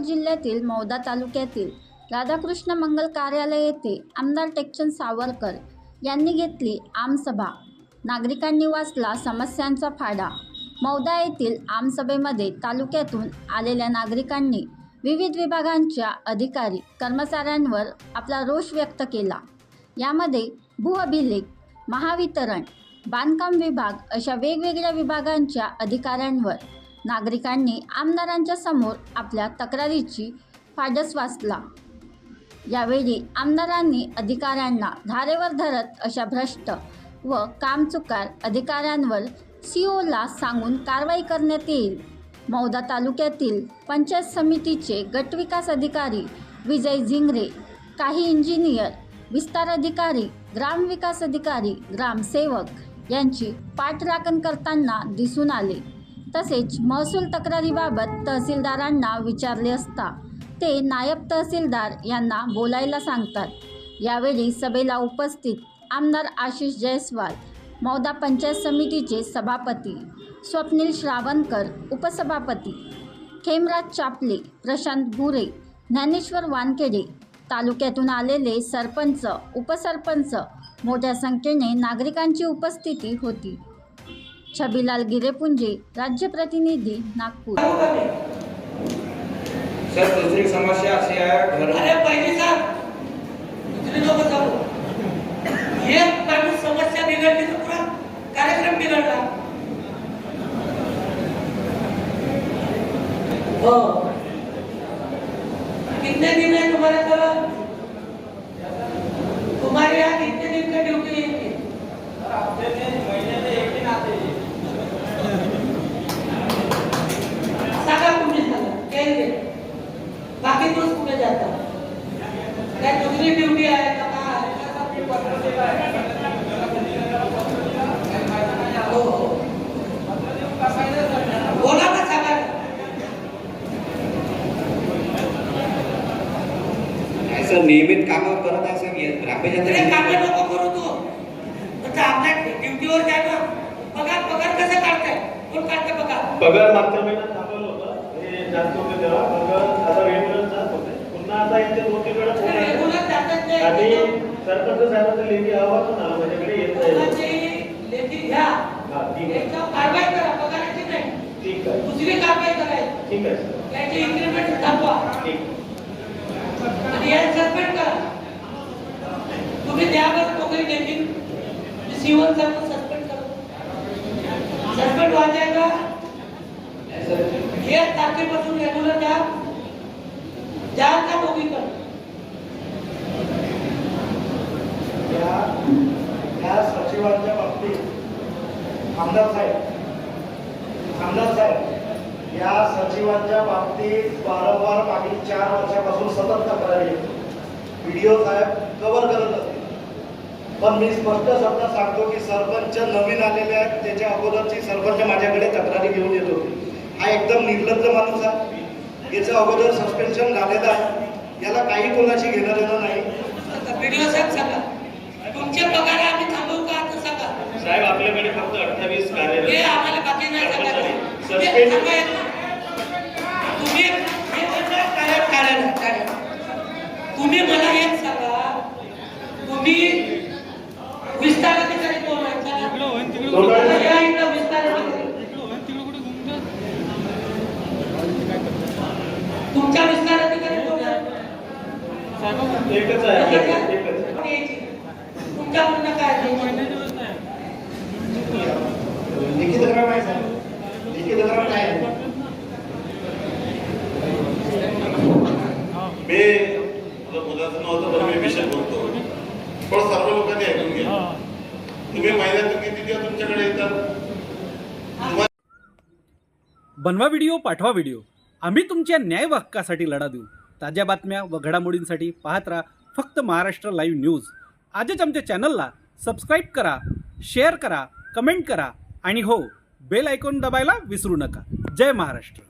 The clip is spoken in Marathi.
जिल्ह्यातील मौदा तालुक्यातील राधाकृष्ण मंगल कार्यालय येथे आमदार टेकचंद सावरकर यांनी घेतली आमसभा। नागरिकांनी वाचला समस्यांचा फाडा। मौदा येथील आमसभेमध्ये तालुक्यातून आलेल्या नागरिकांनी विविध विभागांच्या अधिकारी कर्मचाऱ्यांवर आपला रोष व्यक्त केला। यामध्ये भूअभिलेख, महावितरण, बांधकाम विभाग अशा वेगवेगळ्या विभागांच्या अधिकाऱ्यांवर नागरिकांनी आमदारांच्या समोर आपल्या तक्रारीची फाडस वाचला। यावेळी आमदारांनी अधिकाऱ्यांना धारेवर धरत अशा भ्रष्ट व कामचुकार अधिकाऱ्यांवर सीओला सांगून कारवाई करण्यात येईल। मौदा तालुक्यातील पंचायत समितीचे गटविकास अधिकारी विजय झिंगरे, काही इंजिनियर, विस्तार अधिकारी, ग्रामविकास अधिकारी, ग्रामसेवक यांची पाठराखण करताना दिसून आले। तसेच महसूल तक्रारीबाबत तहसीलदारांना विचारले असता ते नायब तहसीलदार यांना बोलायला सांगतात। यावेळी सभेला उपस्थित आमदार आशिष जयस्वाल, मौदा पंचायत समितीचे सभापती स्वप्नील श्रावणकर, उपसभापती खेमराज चापले, प्रशांत गुरे, ज्ञानेश्वर वानखेडे, तालुक्यातून आलेले सरपंच, उपसरपंच, मोठ्या संख्येने नागरिकांची उपस्थिती होती। छबीलाल गिरेपुंजे, राज्य प्रतिनिधी, नागपूर। सर, दूसरी समस्या अशी आहे, अरे पहिली सर दुसरी लोक जाऊ, एक माणूस समस्या बिघडली तर पुरा कार्यक्रम बिघडला। हो, कितने दिन है तुम्हारे तरफ? तुम्हारे यहाँ कितने दिन का ड्यूटी है? हफ्ते में, महीने में एक दिन आते हैं। सागा तुम्ही सांगा, केंद्र बाकी तो कुठे जाता? क्या दूसरी ड्यूटी आहे का? बोला ना सागा, ऐसा नियमित काम करत असेल ग्रामपंचायत काम नको करू तू, तर आपल्या ड्युटीवर जा ना। पगार कसं काढताय? कोण काढते पगार? पगार मागच्या महिन्यात थांबवलं होतं, हे जास्त होते तेव्हा पगार आता रेग्युलर जात होते, पुन्हा आता इथे दोघीकडे रेग्युलर जातात ते। आणि सरपंच साहेबांचं लेखी अहवाल ना माझ्याकडे येत आहे। लेखी घ्या, ठीक आहे, याच्यावर कारवाई करा, पगाराची नाही, ठीक आहे, दुसरी कारवाई करायची। ठीक आहे सर, त्याची इन्क्रीमेंट थांबवा ठीक आणि या सस्पेंड करा। तुम्ही द्यावर नोकरी देतील, सीओन साहेब सस्पेंड करा, सस्पेंड हो जाएगा। एक तारखेपासून रेग्युलर द्या का नोकरी कर। या सचिवांच्या बाबतीत आमदार साहेब या सचिवांच्या बाबतीत वारंवार मागील 4 वर्षापासून सतत तक्रारी येते। व्हिडिओ साहेब कव्हर करत असतील, पण मी स्पष्ट शब्दात सांगतो की सरपंच नवीन आलेले आहेत, त्याच्या अगोदरची सरपंच माझ्याकडे तक्रारी घेऊन येत होती। हा एकदम निर्लज्ज माणूस आहे, याच्या अगोदर सस्पेन्शन झालेलं आहे, याला काही कोणाशी घेणं देणं नाही। व्हिडिओ साहेब सांगा, तुमचे पगार आम्ही थांबवू का आता सांगा साहेब, आपल्याकडे फक्त 28 कार्यरत हे आम्हाला बाकी नाही सांगायचं। तुम्ही मला एक सांगा, तुम्ही विस्तार अधिकारी कोण आहेत? विस्तार अधिकारी तुमच्या विस्तार अधिकारी कोण आहे? एकच आहे, तुमच्या म्हणणं काय? लिखित तक्रार नाही साहेब, लिखित तक्रार नाही। मी मुलाचं नव्हतं, पण मी विषय बोलतो, पण सर्व लोकांनी ऐकून घ्या। तुम्ही महिन्यातून किती दिवस तुमच्याकडे येतात? बनवा व्हिडिओ, पाठवा व्हिडिओ, आम्ही तुमच्या न्याय व हक्कासाठी लढा देऊ। ताज्या बातम्या व घडामोडींसाठी पाहत राहा फक्त महाराष्ट्र लाईव्ह न्यूज। आजच आमच्या चॅनलला सबस्क्राईब करा, शेअर करा, कमेंट करा आणि हो, बेल आयकॉन दबायला विसरू नका। जय महाराष्ट्र।